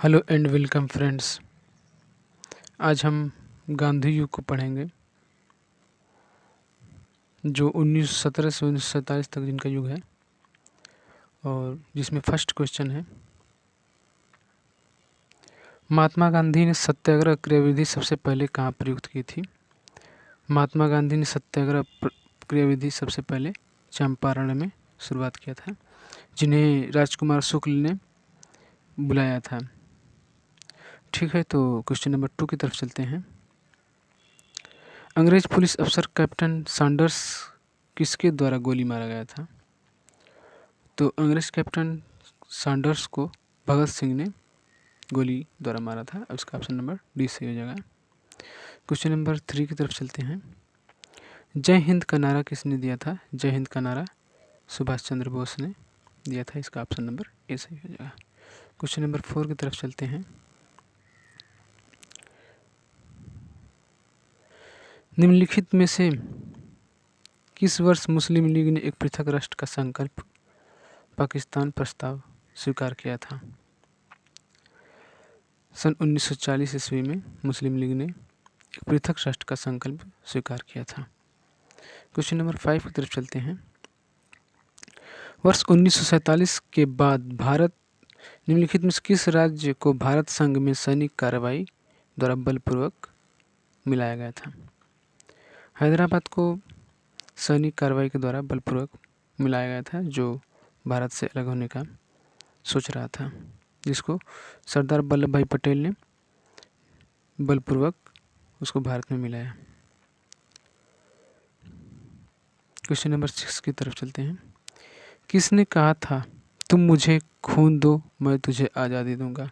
Hello and welcome friends. आज हम गांधी युग को पढ़ेंगे, जो 1917 से 1947 तक जिनका युग है, और जिसमें फर्स्ट क्वेश्चन है, महात्मा गांधी ने सत्याग्रह क्रियाविधि सबसे पहले कहाँ प्रयुक्त की थी? महात्मा गांधी ने सत्याग्रह क्रियाविधि सबसे पहले चंपारण में शुरुआत किया था, जिन्हें राजकुमार शुक्ल ने बुलाया था। ठीक है, तो क्वेश्चन नंबर 2 की तरफ चलते हैं। अंग्रेज पुलिस अफसर कैप्टन सैंडर्स किसके द्वारा गोली मारा गया था? तो अंग्रेज कैप्टन सैंडर्स को भगत सिंह ने गोली द्वारा मारा था। अब इसका ऑप्शन नंबर डी सही हो जाएगा। क्वेश्चन नंबर 3 की तरफ चलते हैं। जय हिंद का नारा किसने दिया था? जय हिंद का नारा सुभाष चंद्र बोस ने दिया था। इसका ऑप्शन नंबर ए सही हो जाएगा। क्वेश्चन नंबर 4 की तरफ चलते हैं। निम्नलिखित में से किस वर्ष मुस्लिम लीग ने एक पृथक राष्ट्र का संकल्प पाकिस्तान प्रस्ताव स्वीकार किया था? सन 1940 ईस्वी में मुस्लिम लीग ने एक पृथक राष्ट्र का संकल्प स्वीकार किया था। क्वेश्चन नंबर 5 की तरफ चलते हैं। वर्ष 1947 के बाद भारत निम्नलिखित में से किस राज्य को भारत संघ में सैनिक कार्रवाई द्वारा बलपूर्वक मिलाया गया था? हैदराबाद को सैनिक कार्रवाई के द्वारा बलपूर्वक मिलाया गया था, जो भारत से अलग होने का सोच रहा था, जिसको सरदार वल्लभ भाई पटेल ने बलपूर्वक उसको भारत में मिलाया। क्वेश्चन नंबर 6 की तरफ चलते हैं। किसने कहा था तुम मुझे खून दो मैं तुझे आज़ादी दूंगा?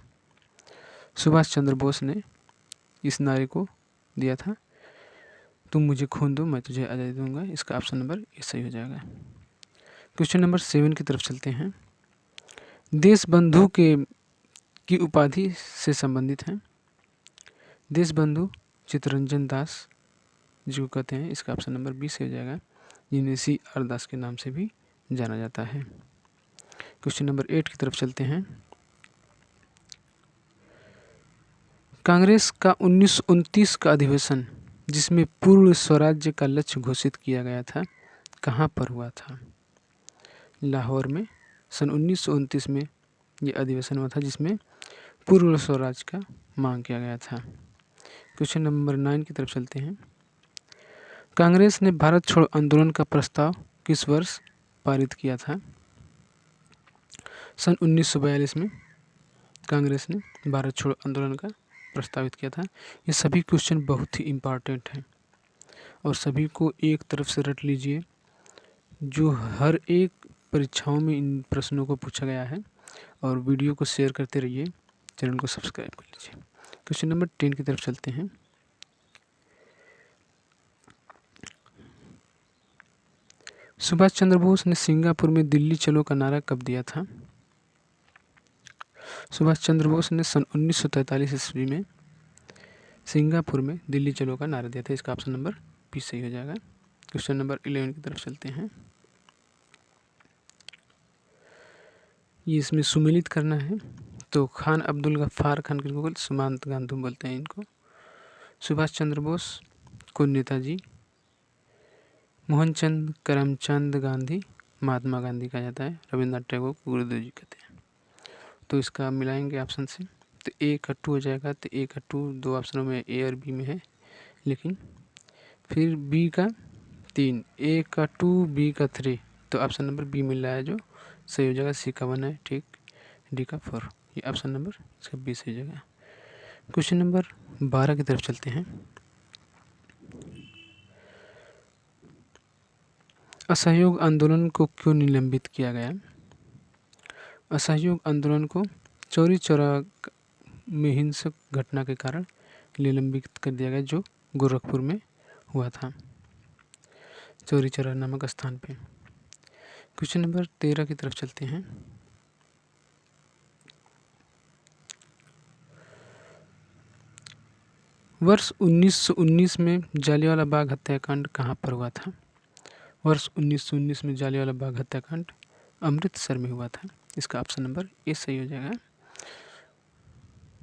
सुभाष चंद्र बोस ने इस नारे को दिया था, तुम मुझे खून दो मैं तुझे आज़ादी दूंगा। इसका ऑप्शन नंबर ए सही हो जाएगा। क्वेश्चन नंबर 7 की तरफ चलते हैं। देश बंधु की उपाधि से संबंधित हैं। देश बंधु चित्तरंजन दास जी को कहते हैं। इसका ऑप्शन नंबर बी सही हो जाएगा, जिन्हें C.R. दास के नाम से भी जाना जाता है। क्वेश्चन नंबर 8 की तरफ चलते हैं। कांग्रेस का 1929 का अधिवेशन, जिसमें पूर्ण स्वराज्य का लक्ष्य घोषित किया गया था, कहाँ पर हुआ था? लाहौर में सन 1929 में यह अधिवेशन हुआ था, जिसमें पूर्ण स्वराज का मांग किया गया था। क्वेश्चन नंबर 9 की तरफ चलते हैं। कांग्रेस ने भारत छोड़ो आंदोलन का प्रस्ताव किस वर्ष पारित किया था? सन 1942 में कांग्रेस ने भारत छोड़ो आंदोलन का प्रस्तावित किया था। ये सभी क्वेश्चन बहुत ही इम्पॉर्टेंट हैं और सभी को एक तरफ से रट लीजिए, जो हर एक परीक्षाओं में इन प्रश्नों को पूछा गया है। और वीडियो को शेयर करते रहिए, चैनल को सब्सक्राइब कर लीजिए। क्वेश्चन नंबर 10 की तरफ चलते हैं। सुभाष चंद्र बोस ने सिंगापुर में दिल्ली चलो का नारा कब दिया था? सुभाष चंद्र बोस ने सन 1943 ईस्वी में सिंगापुर में दिल्ली चलो का नारा दिया था। इसका ऑप्शन नंबर बी सही हो जाएगा। क्वेश्चन नंबर 11 की तरफ चलते हैं। ये इसमें सुमेलित करना है, तो खान अब्दुल गफ्फार खान किनको सुमांत गांधी बोलते हैं इनको। सुभाष चंद्र बोस को नेताजी, मोहनचंद करमचंद गांधी महात्मा गांधी कहा जाता है, रविंद्रनाथ टैगोर को गुरुदेव जी कहते हैं। तो इसका मिलाएंगे ऑप्शन से, तो ए का 2 हो जाएगा। तो ए का 2 दो ऑप्शनों में ए और बी में है, लेकिन फिर बी का 3, ए का 2 बी का 3, तो ऑप्शन नंबर बी मिल रहा है जो सही हो जाएगा। सी का 1 है, ठीक, डी का 4, ये ऑप्शन नंबर इसका बी सही हो जाएगा। क्वेश्चन नंबर 12 की तरफ चलते हैं। असहयोग आंदोलन को क्यों निलंबित किया गया? असहयोग आंदोलन को चौरी चौरा में हिंसक घटना के कारण निलंबित कर दिया गया, जो गोरखपुर में हुआ था, चौरी चौरा नामक स्थान पे। क्वेश्चन नंबर 13 की तरफ चलते हैं। वर्ष 1919 में जालियांवाला बाग हत्याकांड कहाँ पर हुआ था? वर्ष 1919 में जालियांवाला बाग हत्याकांड अमृतसर में हुआ था। इसका ऑप्शन नंबर ए सही हो जाएगा।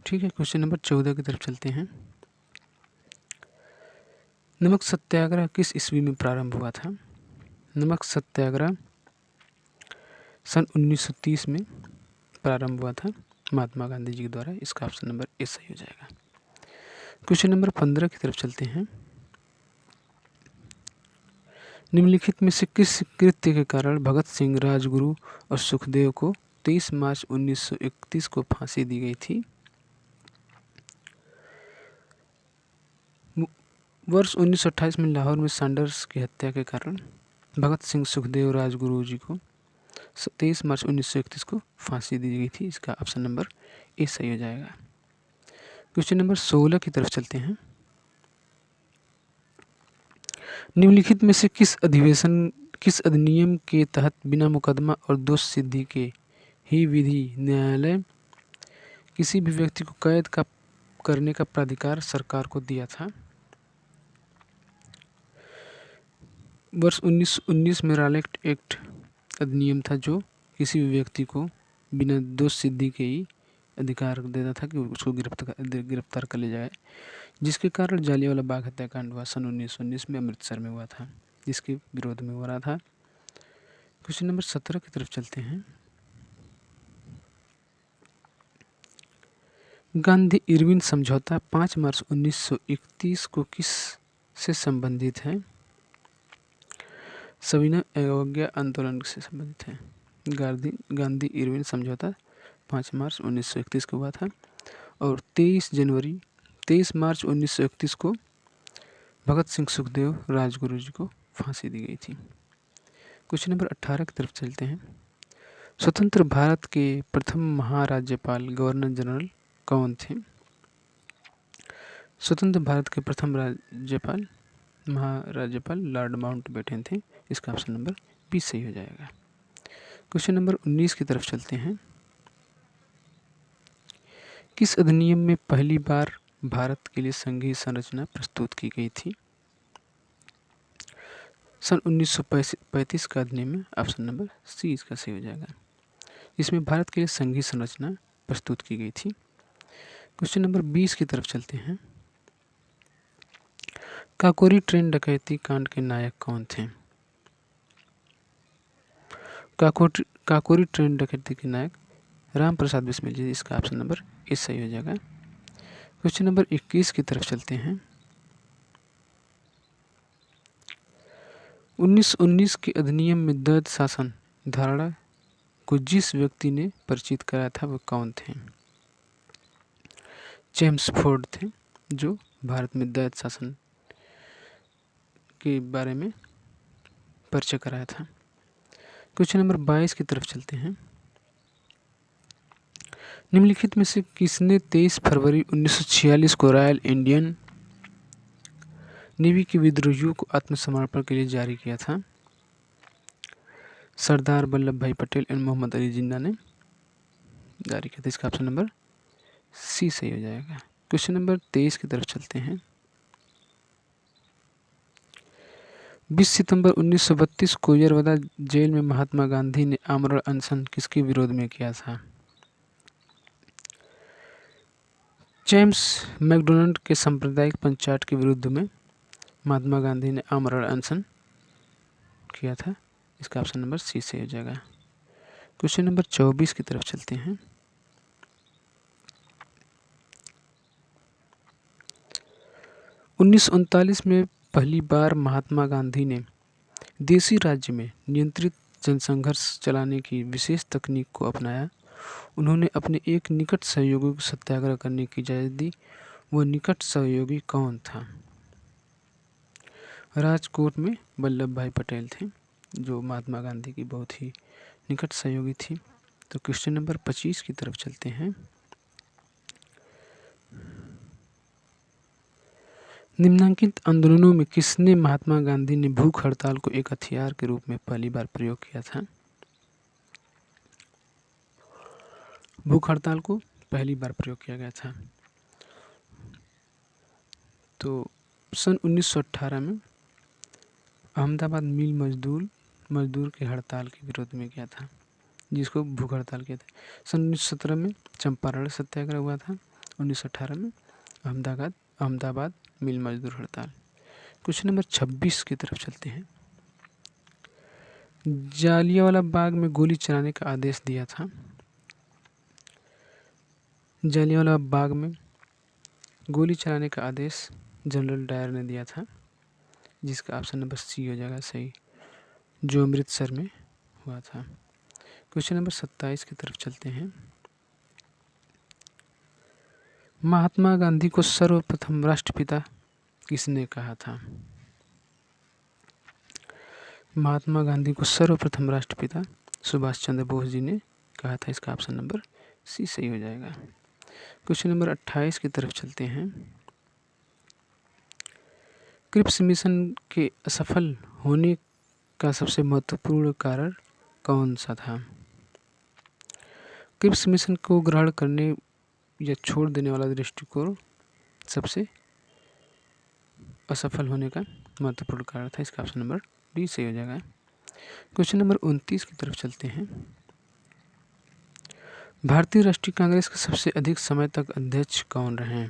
ठीक है, क्वेश्चन नंबर 14 की तरफ चलते हैं। नमक सत्याग्रह किस ईस्वी में प्रारंभ हुआ था? नमक सत्याग्रह सन 1930 में प्रारंभ हुआ था महात्मा गांधी जी के द्वारा। इसका ऑप्शन नंबर ए सही हो जाएगा। क्वेश्चन नंबर 15 की तरफ चलते हैं। निम्नलिखित में से किस कृत्य के कारण भगत सिंह, राजगुरु और सुखदेव को 23 मार्च 1931 को फांसी दी गई थी? वर्ष 1928 में लाहौर में सैंडर्स की हत्या के कारण भगत सिंह, सुखदेव, राजगुरु जी को 23 मार्च 1931 को फांसी दी गई थी। इसका ऑप्शन नंबर ए सही हो जाएगा। क्वेश्चन नंबर 16 की तरफ चलते हैं। निम्नलिखित में से किस अधिनियम के तहत बिना मुकदमा और दोष सिद्धि के ही विधि न्यायालय किसी भी व्यक्ति को कैद करने का प्राधिकार सरकार को दिया था? वर्ष 1919 में रॉलेट एक्ट अधिनियम था जो किसी भी व्यक्ति को बिना दोष सिद्धि के ही अधिकार देता था कि उसको गिरफ्तार कर लिया जाए, जिसके कारण जालियांवाला बाग हत्याकांड हुआ सन 1919 में अमृतसर में हुआ था, जिसके विरोध में हो रहा था। क्वेश्चन नंबर 17 की तरफ चलते हैं। गांधी इरविन समझौता 5 मार्च 1931 को किस से संबंधित है? सविनय अवज्ञा आंदोलन से संबंधित है। गांधी इरविन समझौता 5 मार्च 1931 को हुआ था और 23 मार्च 1931 को भगत सिंह, सुखदेव, राजगुरु जी को फांसी दी गई थी। क्वेश्चन नंबर 18 की तरफ चलते हैं। स्वतंत्र भारत के प्रथम महाराज्यपाल गवर्नर जनरल कौन थे? स्वतंत्र भारत के प्रथम महाराज्यपाल लॉर्ड माउंटबेटन थे। इसका ऑप्शन नंबर बी सही हो जाएगा। क्वेश्चन नंबर 19 की तरफ चलते हैं। किस अधिनियम में पहली बार भारत के लिए संघीय संरचना प्रस्तुत की गई थी? सन 1935 का अधिनियम में ऑप्शन नंबर सी इसका सही हो जाएगा, इसमें भारत के लिए संघीय संरचना प्रस्तुत की गई थी। क्वेश्चन नंबर 20 की तरफ चलते हैं। काकोरी ट्रेन डकैती कांड के नायक कौन थे? काकोरी ट्रेन डकैती के नायक राम प्रसाद बिस्मिल जी। इसका ऑप्शन नंबर ए सही हो जाएगा। क्वेश्चन नंबर 21 की तरफ चलते हैं। 1919 के अधिनियम में द्वैध शासन धारणा को जिस व्यक्ति ने परिचित कराया था वह कौन थे? जेम्स फोर्ड थे, जो भारत में द्वैध शासन के बारे में परिचय कराया था। क्वेश्चन नंबर 22 की तरफ चलते हैं। निम्नलिखित में से किसने 23 फरवरी 1946 को रॉयल इंडियन नेवी के विद्रोहियों को आत्मसमर्पण के लिए जारी किया था? सरदार वल्लभ भाई पटेल एंड मोहम्मद अली जिन्ना ने जारी किया था। इसका ऑप्शन नंबर सी सही हो जाएगा। क्वेश्चन नंबर 23 की तरफ चलते हैं। 20 सितंबर 1932 को यरवदा जेल में महात्मा गांधी ने आमरण अनशन किसके विरोध में किया था? जेम्स मैकडोनाल्ड के सांप्रदायिक पंचायत के विरुद्ध में महात्मा गांधी ने आमरण अनशन किया था। इसका ऑप्शन नंबर सी से हो जाएगा। क्वेश्चन नंबर 24 की तरफ चलते हैं। उन्नीस में पहली बार महात्मा गांधी ने देसी राज्य में नियंत्रित जनसंघर्ष चलाने की विशेष तकनीक को अपनाया। उन्होंने अपने एक निकट सहयोगी को सत्याग्रह करने की इजाज़त दी। वह निकट सहयोगी कौन था? राजकोट में वल्लभ भाई पटेल थे, जो महात्मा गांधी की बहुत ही निकट सहयोगी थी। तो क्वेश्चन नंबर 25 की तरफ चलते हैं। निम्नलिखित आंदोलनों में किसने महात्मा गांधी ने भूख हड़ताल को एक हथियार के रूप में पहली बार प्रयोग किया था? भूख हड़ताल को पहली बार प्रयोग किया गया था तो सन 1918 में अहमदाबाद मिल मजदूर के हड़ताल के विरोध में किया था, जिसको भूख हड़ताल किया था। सन 1917 में चंपारण सत्याग्रह हुआ था 1918 में अहमदाबाद मिल मजदूर हड़ताल। क्वेश्चन नंबर 26 की तरफ चलते हैं। जालियांवाला बाग में गोली चलाने का आदेश दिया था। जालियांवाला बाग में गोली चलाने का आदेश जनरल डायर ने दिया था, जिसका ऑप्शन नंबर सी हो जाएगा सही, जो अमृतसर में हुआ था। क्वेश्चन नंबर 27 की तरफ चलते हैं। महात्मा गांधी को सर्वप्रथम राष्ट्रपिता किसने कहा था? महात्मा गांधी को सर्वप्रथम राष्ट्रपिता सुभाष चंद्र बोस जी ने कहा था। इसका ऑप्शन नंबर सी सही हो जाएगा। क्वेश्चन नंबर 28 की तरफ चलते हैं। क्रिप्स मिशन के असफल होने का सबसे महत्वपूर्ण कारण कौन सा था? क्रिप्स मिशन को ग्रहण करने या छोड़ देने वाला दृष्टिकोण सबसे असफल होने का महत्वपूर्ण कारण था। इसका ऑप्शन नंबर डी सही हो जाएगा। क्वेश्चन नंबर 29 की तरफ चलते हैं। भारतीय राष्ट्रीय कांग्रेस के सबसे अधिक समय तक अध्यक्ष कौन रहे?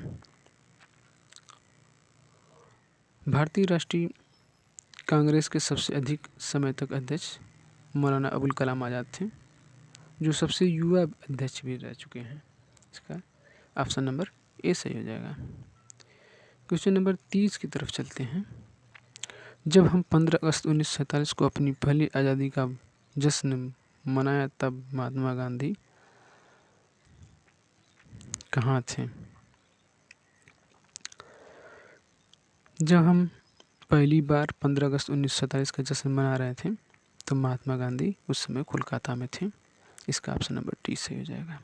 भारतीय राष्ट्रीय कांग्रेस के सबसे अधिक समय तक अध्यक्ष मौलाना अबुल कलाम आज़ाद थे, जो सबसे युवा अध्यक्ष भी रह चुके हैं। इसका ऑप्शन नंबर ए सही हो जाएगा। क्वेश्चन नंबर 30 की तरफ चलते हैं। जब हम 15 अगस्त 1947 को अपनी पहली आज़ादी का जश्न मनाया, तब महात्मा गांधी कहाँ थे? जब हम पहली बार 15 अगस्त 1947 का जश्न मना रहे थे, तो महात्मा गांधी उस समय कोलकाता में थे। इसका ऑप्शन नंबर डी सही हो जाएगा।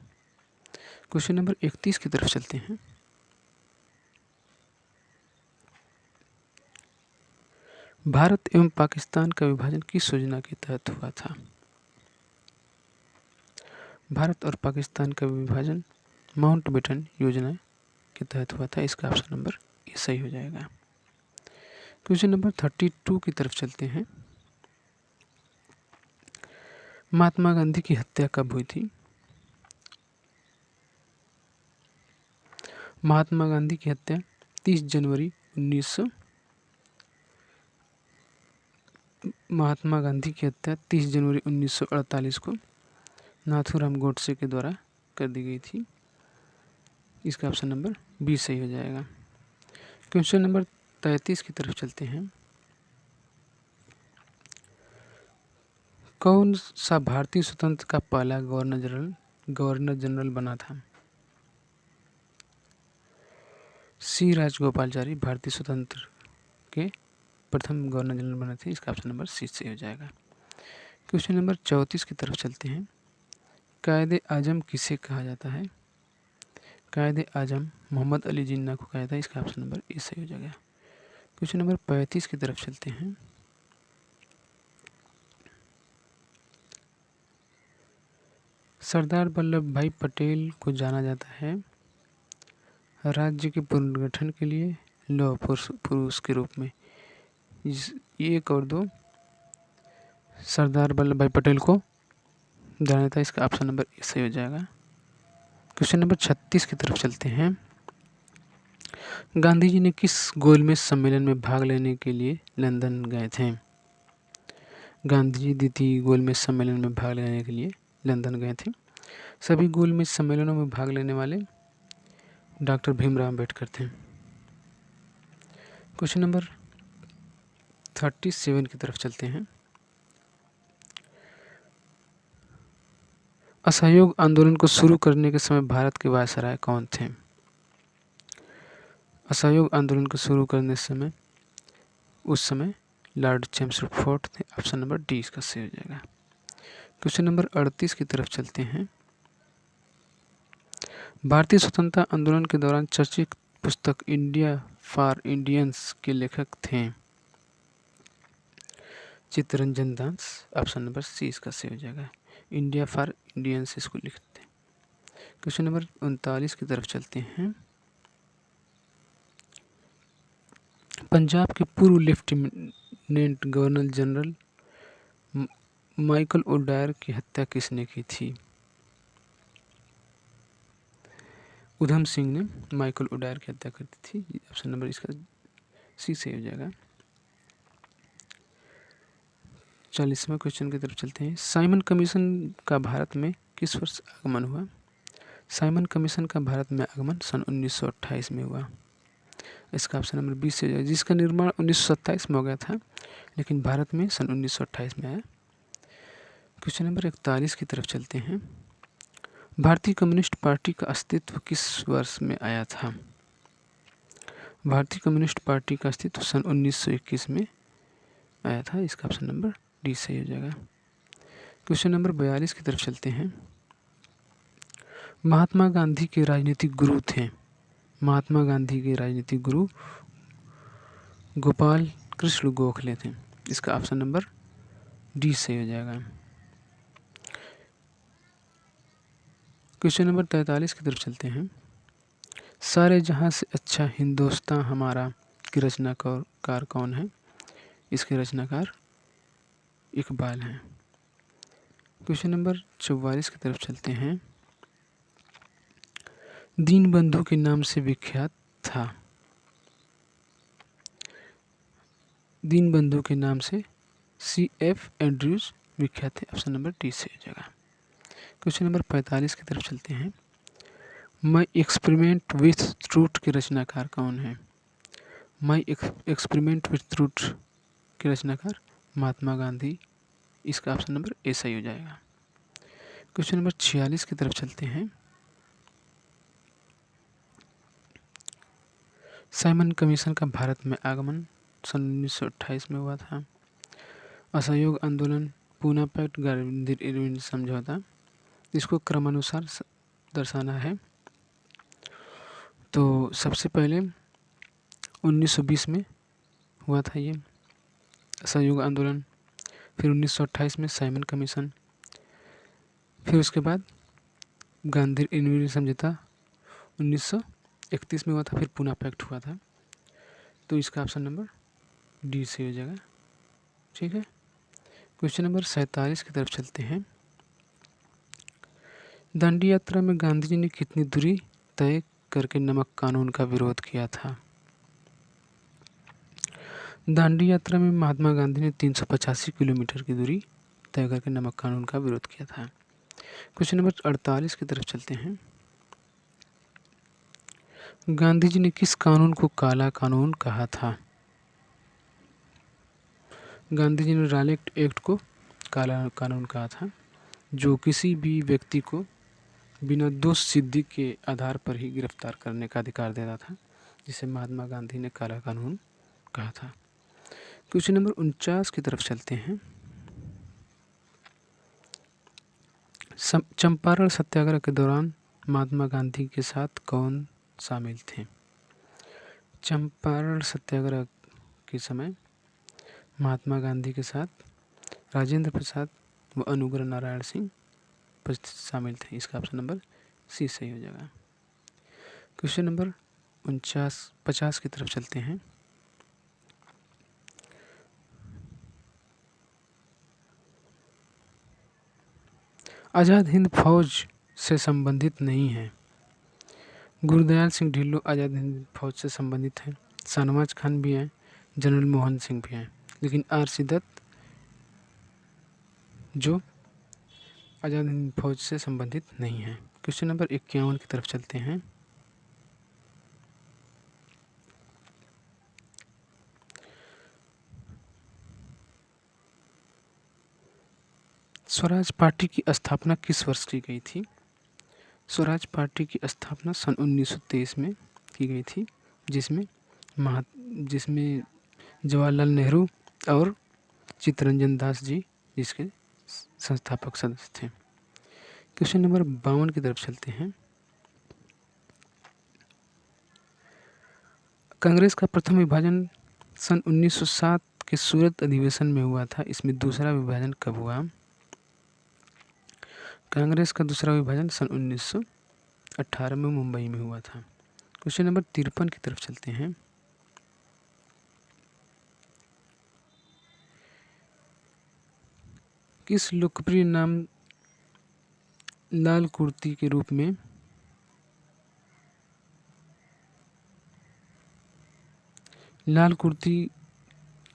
क्वेश्चन नंबर 31 की तरफ चलते हैं। भारत एवं पाकिस्तान का विभाजन किस योजना के तहत हुआ था? भारत और पाकिस्तान का विभाजन माउंटबेटन योजना के तहत हुआ था। इसका ऑप्शन नंबर ए सही हो जाएगा। क्वेश्चन नंबर 32 की तरफ चलते हैं। महात्मा गांधी की हत्या कब हुई थी? महात्मा गांधी की हत्या 30 जनवरी 1900 महात्मा गांधी की हत्या 30 जनवरी 1948 को नाथूराम गोडसे के द्वारा कर दी गई थी। इसका ऑप्शन नंबर बी सही हो जाएगा। क्वेश्चन नंबर 33 की तरफ चलते हैं। कौन सा भारतीय स्वतंत्र का पहला गवर्नर जनरल बना था? सी राजगोपालचारी भारतीय स्वतंत्र के प्रथम गवर्नर जनरल बने थे। इसका ऑप्शन नंबर सी सही हो जाएगा। क्वेश्चन नंबर 34 की तरफ चलते हैं। कायदे आजम किसे कहा जाता है? कायदे आजम मोहम्मद अली जिन्ना को कहा था। इसका ऑप्शन नंबर ए सही हो जाएगा। क्वेश्चन नंबर 35 की तरफ चलते हैं। सरदार वल्लभ भाई पटेल को जाना जाता है राज्य के पुनर्गठन के लिए लौह पुरुष के रूप में। ये 1 और 2 सरदार वल्लभ भाई पटेल को जाना जाता है। इसका ऑप्शन नंबर ए सही हो जाएगा। क्वेश्चन नंबर 36 की तरफ चलते हैं। गांधी जी ने किस गोलमेज सम्मेलन में भाग लेने के लिए लंदन गए थे? गांधी जी द्वितीय गोलमेज सम्मेलन में भाग लेने के लिए लंदन गए थे। सभी गोलमेज सम्मेलनों में भाग लेने वाले डॉक्टर भीमराव अम्बेडकर थे। क्वेश्चन नंबर 37 की तरफ चलते हैं। असहयोग आंदोलन को शुरू करने के समय भारत के वायसराय कौन थे? असहयोग आंदोलन को शुरू करने समय उस समय लॉर्ड चैम्सफोर्ड थे। ऑप्शन नंबर डी इसका सही हो जाएगा। क्वेश्चन नंबर 38 की तरफ चलते हैं। भारतीय स्वतंत्रता आंदोलन के दौरान चर्चित पुस्तक इंडिया फॉर इंडियंस के लेखक थे? Chittaranjan Das. Option number C इसका सही हो जाएगा। इंडिया फॉर इंडियंस इसको लिखते हैं। क्वेश्चन नंबर 39 की तरफ चलते हैं। पंजाब के पूर्व lieutenant governor general Michael O'Dwyer की हत्या किसने की थी? उधम सिंह ने माइकल ओडायर की हत्या कर दी थी। ऑप्शन नंबर इसका सी सही हो जाएगा। 40वां क्वेश्चन की तरफ चलते हैं। साइमन कमीशन का भारत में किस वर्ष आगमन हुआ? साइमन कमीशन का भारत में आगमन सन 1928 में हुआ। इसका ऑप्शन नंबर 20 से हो जाएगा, जिसका निर्माण 1927 में हो गया था, लेकिन भारत में सन 1928 में आया। क्वेश्चन नंबर 41 की तरफ चलते हैं। भारतीय कम्युनिस्ट पार्टी का अस्तित्व किस वर्ष में आया था? भारतीय कम्युनिस्ट पार्टी का अस्तित्व सन 1921 में आया था। इसका ऑप्शन नंबर डी सही हो जाएगा। क्वेश्चन नंबर 42 की तरफ चलते हैं। महात्मा गांधी के राजनीतिक गुरु थे। महात्मा गांधी के राजनीतिक गुरु गोपाल कृष्ण गोखले थे। इसका ऑप्शन नंबर डी सही हो जाएगा। क्वेश्चन नंबर 43 की तरफ चलते हैं। सारे जहां से अच्छा हिंदुस्तान हमारा की रचनाकार कौन है? इसके रचनाकार इकबाल हैं। क्वेश्चन नंबर 44 की तरफ चलते हैं। दीनबंधु के नाम से विख्यात था। दीनबंधु के नाम से C.F. एंड्रयूज विख्यात थे। ऑप्शन नंबर डी से हो जाएगा। क्वेश्चन नंबर 45 की तरफ चलते हैं। माई एक्सपेरिमेंट विथ ट्रूथ के रचनाकार कौन है? माई एक्सपेरिमेंट विथ ट्रूथ के रचनाकार महात्मा गांधी। इसका ऑप्शन नंबर ए सही हो जाएगा। क्वेश्चन नंबर 46 की तरफ चलते हैं। साइमन कमीशन का भारत में आगमन सन 1928 में हुआ था। असहयोग आंदोलन, पूना पैक्ट, गांधी इरविन समझौता, इसको क्रमानुसार दर्शाना है। तो सबसे पहले 1920 में हुआ था ये असहयोग आंदोलन, फिर 1928 में साइमन कमीशन, फिर उसके बाद गांधी इरविन समझौता 1931 में हुआ था, फिर पूना पैक्ट हुआ था। तो इसका ऑप्शन नंबर डी से हो जाएगा। ठीक है। क्वेश्चन नंबर 47 की तरफ चलते हैं। दांडी यात्रा में गांधी जी ने कितनी दूरी तय करके नमक कानून का विरोध किया था? दांडी यात्रा में महात्मा गांधी ने 385 किलोमीटर की दूरी तय करके नमक कानून का विरोध किया था। क्वेश्चन नंबर 48 की तरफ चलते हैं। गांधी जी ने किस कानून को काला कानून कहा था? गांधी जी ने रालेट एक्ट को काला कानून कहा था, जो किसी भी व्यक्ति को बिना दोष सिद्धि के आधार पर ही गिरफ्तार करने का अधिकार देता था, जिसे महात्मा गांधी ने काला कानून कहा था। क्वेश्चन नंबर 49 की तरफ चलते हैं। चंपारण सत्याग्रह के दौरान महात्मा गांधी के साथ कौन शामिल थे? चंपारण सत्याग्रह के समय महात्मा गांधी के साथ राजेंद्र प्रसाद व अनुग्रह नारायण सिंह शामिल थे। इसका ऑप्शन नंबर सी सही हो जाएगा। क्वेश्चन नंबर 50 की तरफ चलते हैं। आज़ाद हिंद फौज से संबंधित नहीं है। गुरुदयाल सिंह ढिल्लों आज़ाद हिंद फौज से संबंधित हैं। शाहनवाज खान भी हैं, जनरल मोहन सिंह भी हैं, लेकिन R.C. दत्त जो आज़ाद हिंद फौज से संबंधित नहीं है। क्वेश्चन नंबर 51 की तरफ चलते हैं। स्वराज पार्टी की स्थापना किस वर्ष की गई थी? स्वराज पार्टी की स्थापना सन 1923 में की गई थी, जिसमें जवाहरलाल नेहरू और चित्तरंजन दास जी जिसके संस्थापक सदस्य थे। क्वेश्चन नंबर 52 की तरफ चलते हैं। कांग्रेस का प्रथम विभाजन सन 1907 के सूरत अधिवेशन में हुआ था। इसमें दूसरा विभाजन कब हुआ? कांग्रेस का दूसरा विभाजन सन 1918 में मुंबई में हुआ था। क्वेश्चन नंबर 53 की तरफ चलते हैं। किस लोकप्रिय नाम लाल कुर्ती के रूप में लाल कुर्ती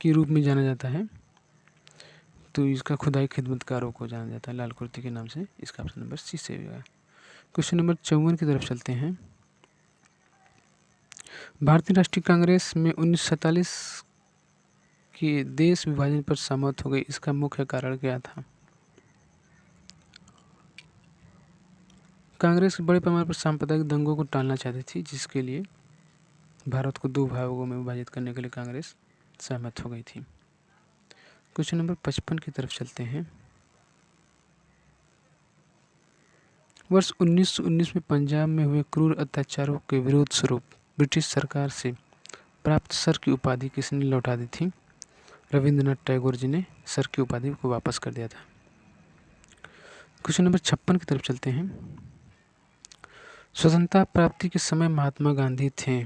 के रूप में जाना जाता है, तो इसका खुदाई खिदमतकारों को जाना जाता है लाल कुर्ती के नाम से। इसका ऑप्शन नंबर सी सही होगा। क्वेश्चन नंबर 54 की तरफ चलते हैं। भारतीय राष्ट्रीय कांग्रेस में 1947 के देश विभाजन पर सहमत हो गई, इसका मुख्य कारण क्या था? कांग्रेस बड़े पैमाने पर सांप्रदायिक दंगों को टालना चाहती थी, जिसके लिए भारत को 2 भागों में विभाजित करने के लिए कांग्रेस सहमत हो गई थी। क्वेश्चन नंबर 55 की तरफ चलते हैं। वर्ष 1919 में पंजाब में हुए क्रूर अत्याचारों के विरोध स्वरूप ब्रिटिश सरकार से प्राप्त सर की उपाधि किसने लौटा दी थी? रविंद्रनाथ टैगोर जी ने सर की उपाधि को वापस कर दिया था। क्वेश्चन नंबर 56 की तरफ चलते हैं। स्वतंत्रता प्राप्ति के समय महात्मा गांधी थे।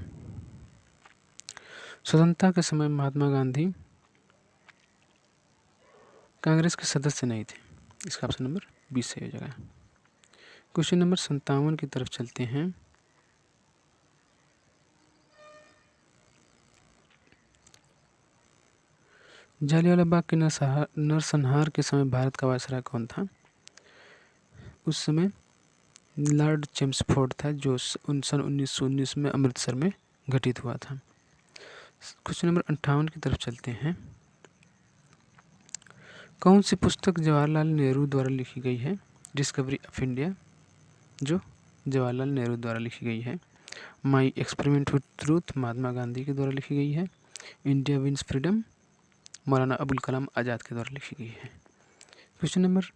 स्वतंत्रता के समय महात्मा गांधी कांग्रेस के सदस्य नहीं थे। इसका ऑप्शन नंबर 20 सही हो जाएगा। क्वेश्चन नंबर 57 की तरफ चलते हैं। जालियांवाला बाग के नरसंहार के समय भारत का वायसराय कौन था? उस समय लॉर्ड चेम्सफोर्ड था, जो सन 1919 में अमृतसर में घटित हुआ था। क्वेश्चन नंबर 58 की तरफ चलते हैं। कौन सी पुस्तक जवाहरलाल नेहरू द्वारा लिखी गई है? डिस्कवरी ऑफ इंडिया, जो जवाहरलाल नेहरू द्वारा लिखी गई है। My experiment with truth Mahatma Gandhi के द्वारा लिखी गई है। India wins freedom Maulana Abul Kalam Azad के द्वारा लिखी गई है। क्वेश्चन नंबर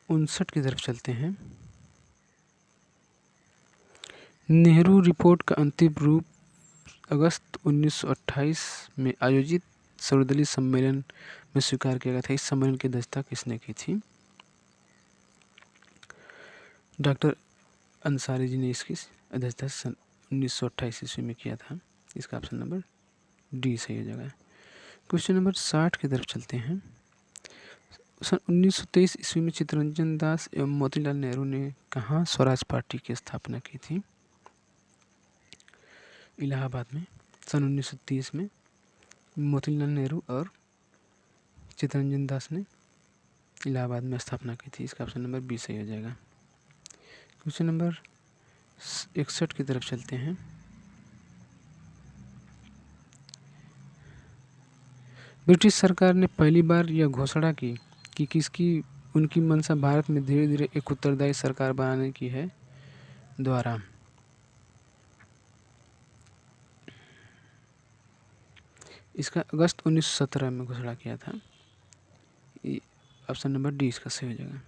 59 की तरफ चलते हैं। नेहरू रिपोर्ट का अंतिम रूप अगस्त 1928 में आयोजित सर्वदलीय सम्मेलन में स्वीकार किया गया था। इस सम्मेलन की अध्यक्षता किसने की थी? डॉक्टर अंसारी जी ने इसकी अध्यक्षता सन 1928 ईस्वी में किया था। इसका ऑप्शन नंबर डी सही हो जाएगा। क्वेश्चन नंबर 60 की तरफ चलते हैं। सन 1923 ईस्वी में चित्तरंजन दास एवं मोतीलाल नेहरू ने कहाँ स्वराज पार्टी की स्थापना की थी? इलाहाबाद में। सन 1930 में मोतीलाल नेहरू और चित्तरंजन दास ने इलाहाबाद में स्थापना की थी। इसका ऑप्शन नंबर 20 सही हो जाएगा। क्वेश्चन नंबर 61 की तरफ चलते हैं। ब्रिटिश सरकार ने पहली बार यह घोषणा की कि किसकी उनकी मंशा भारत में धीरे धीरे एक उत्तरदायी सरकार बनाने की है द्वारा। इसका अगस्त 1917 में घोषणा किया था। ऑप्शन नंबर डी इसका सही हो जाएगा।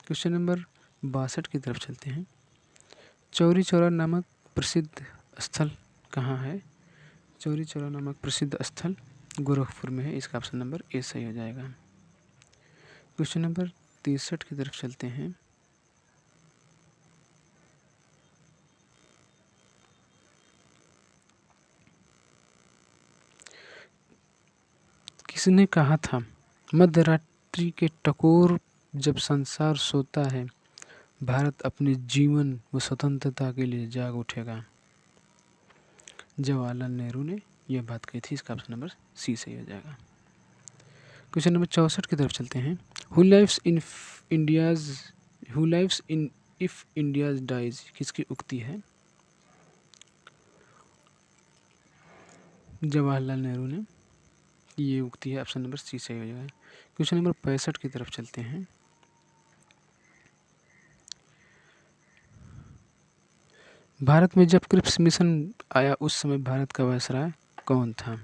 क्वेश्चन नंबर 62 की तरफ चलते हैं। चौरी चौरा नामक प्रसिद्ध स्थल कहाँ है? चौरी चौरा नामक प्रसिद्ध स्थल गोरखपुर में है। इसका ऑप्शन नंबर ए सही हो जाएगा। क्वेश्चन नंबर 63 की तरफ चलते हैं। किसने कहा था मध्यरात्रि के टकोर जब संसार सोता है, भारत अपने जीवन व स्वतंत्रता के लिए जाग उठेगा? जवाहरलाल नेहरू ने यह बात कही थी। इसका ऑप्शन नंबर सी सही हो जाएगा। क्वेश्चन नंबर 64 की तरफ चलते हैं। Who lives in if India's dies किसकी उक्ति है? जवाहरलाल नेहरू ने ये उक्ति है। ऑप्शन नंबर सी सही हो जाएगा। क्वेश्चन नंबर 65 की तरफ चलते हैं। भारत में जब क्रिप्स मिशन आया उस समय भारत का वायसराय कौन था?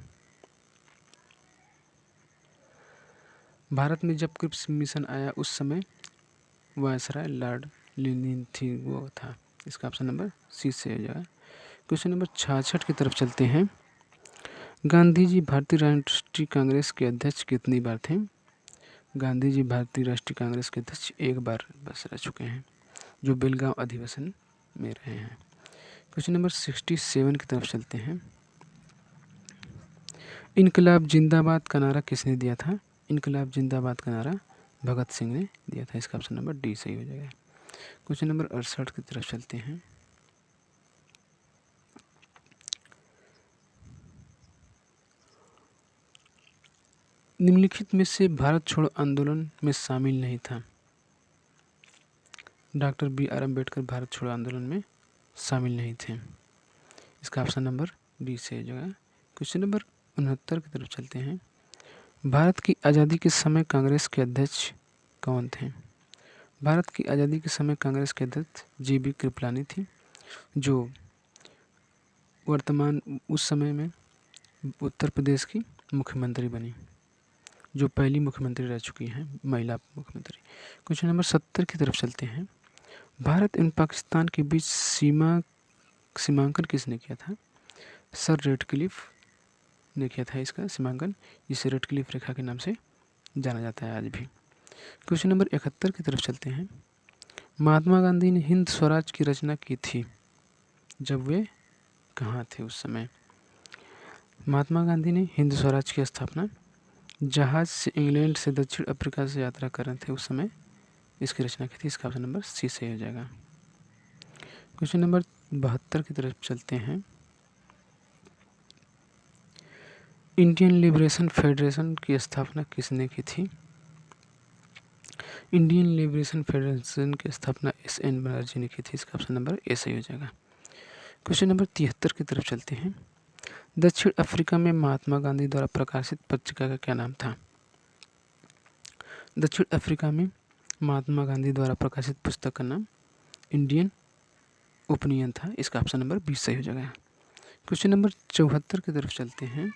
भारत में जब क्रिप्स मिशन आया उस समय वायसराय लॉर्ड लिनिन थी वो था। इसका ऑप्शन नंबर सी से हो जाएगा। क्वेश्चन नंबर 66 की तरफ चलते हैं। गांधी जी भारतीय राष्ट्रीय कांग्रेस के अध्यक्ष कितनी बार थे? गांधी जी भारतीय राष्ट्रीय कांग्रेस के अध्यक्ष एक बार बस रह चुके हैं, जो बेलगांव अधिवेशन में रहे हैं। क्वेश्चन नंबर 67 की तरफ चलते हैं। इनकलाब जिंदाबाद का नारा किसने दिया था? इनकलाब जिंदाबाद का नारा भगत सिंह ने दिया था। इसका ऑप्शन नंबर डी सही हो जाएगा। क्वेश्चन नंबर 68 की तरफ चलते हैं। निम्नलिखित में से भारत छोड़ो आंदोलन में शामिल नहीं था। Doctor B R. अम्बेडकर भारत छोड़ो आंदोलन में शामिल नहीं थे। इसका ऑप्शन नंबर डी सही हो जाएगा। क्वेश्चन नंबर 69 की तरफ चलते हैं। भारत की आज़ादी के समय कांग्रेस के अध्यक्ष कौन थे? भारत की आज़ादी के समय कांग्रेस के अध्यक्ष जी.बी. कृपलानी थी, जो वर्तमान उस समय में उत्तर प्रदेश की मुख्यमंत्री बनी, जो पहली मुख्यमंत्री रह चुकी हैं, महिला मुख्यमंत्री। क्वेश्चन नंबर 70 की तरफ चलते हैं। भारत एवं पाकिस्तान के बीच सीमांकन किसने किया था? सर रेडक्लिफ ने किया था इसका सीमांकन, जिसे रेडक्लिफ रेखा के नाम से जाना जाता है आज भी। क्वेश्चन नंबर 71 की तरफ चलते हैं। महात्मा गांधी ने हिंद स्वराज की रचना की थी जब वे कहाँ थे उस समय? महात्मा गांधी ने हिंद स्वराज की स्थापना जहाज से इंग्लैंड से दक्षिण अफ्रीका से यात्रा कर रहे थे उस समय इसकी रचना की थी। इसका ऑप्शन नंबर सी सही हो जाएगा। क्वेश्चन नंबर 72 की तरफ चलते हैं। इंडियन लिबरेशन फेडरेशन की स्थापना किसने की थी? इंडियन लिबरेशन फेडरेशन की स्थापना एस.एन. बनर्जी ने की थी। इसका ऑप्शन नंबर ए सही हो जाएगा। क्वेश्चन नंबर 73 की तरफ चलते हैं। दक्षिण अफ्रीका में महात्मा गांधी द्वारा प्रकाशित पत्रिका का क्या नाम था? दक्षिण अफ्रीका में महात्मा गांधी द्वारा प्रकाशित पुस्तक का नाम इंडियन ओपिनियन था। इसका ऑप्शन नंबर 20 सही हो जाएगा। क्वेश्चन नंबर 74 की तरफ चलते हैं।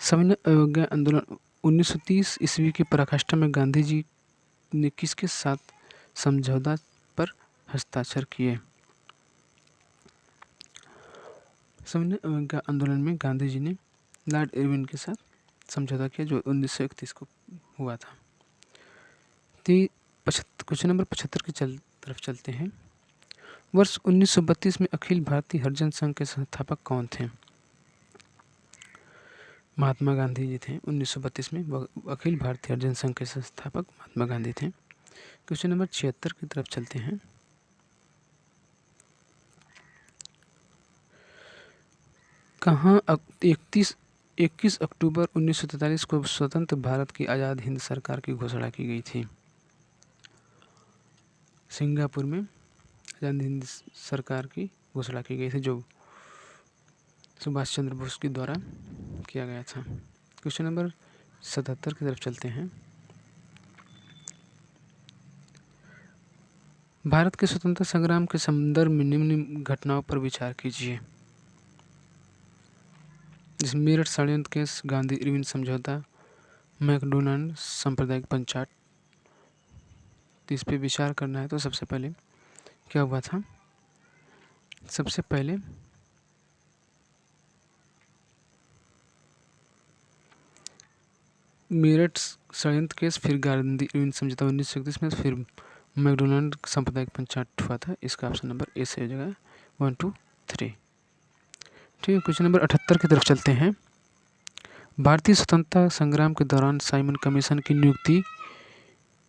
सविनय अवज्ञा आंदोलन 1930 ईस्वी की पराकाष्ठा में गांधी जी ने किसके साथ समझौता पर हस्ताक्षर किए? सविनय अवज्ञा आंदोलन में गांधी जी ने लॉर्ड इरविन के साथ समझौता किया, जो 1931 को हुआ था। क्वेश्चन नंबर 75 की तरफ चलते हैं। वर्ष 1932 में अखिल भारतीय हरिजन संघ के संस्थापक कौन थे? महात्मा गांधी जी थे। 1932 में अखिल भारतीय हरिजन संघ के संस्थापक महात्मा गांधी थे। क्वेश्चन नंबर 76 की तरफ चलते हैं। कहाँ 21 अक्टूबर 1943 को स्वतंत्र भारत की आज़ाद हिंद सरकार की घोषणा की गई थी? सिंगापुर में आज़ाद हिंद सरकार की घोषणा की गई थी, जो सुभाष चंद्र बोस के द्वारा किया गया था। क्वेश्चन नंबर 77 की तरफ चलते हैं। भारत के स्वतंत्रता संग्राम के संदर्भ में निम्न घटनाओं पर विचार कीजिए। जिसमें मेरठ षड्यंत्र केस, गांधी इरविन समझौता, मैकडोनाल्ड सांप्रदायिक पंचायत। तो इस पर विचार करना है। तो सबसे पहले क्या हुआ था? सबसे पहले मेरठ षड्यंत्र केस, फिर गांधी इरविन समझौता 1931 में, फिर मैकडोनाल्ड सांप्रदायिक पंचायत हुआ था। इसका ऑप्शन नंबर ए से हो जाएगा 1, 2, 3। ठीक है। क्वेश्चन नंबर 78 की तरफ चलते हैं। भारतीय स्वतंत्रता संग्राम के दौरान साइमन कमीशन की नियुक्ति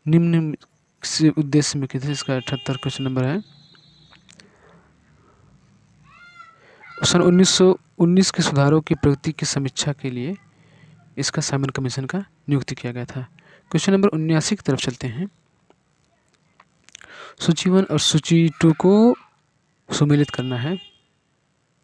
निम्न से उद्देश्य में की थी। इसका 78 क्वेश्चन नंबर है। सन 1919 के सुधारों की प्रगति की समीक्षा के लिए इसका साइमन कमीशन का नियुक्ति किया गया था। क्वेश्चन नंबर 79 की तरफ चलते हैं। सूची 1 और सूची 2 को सुमेलित करना है।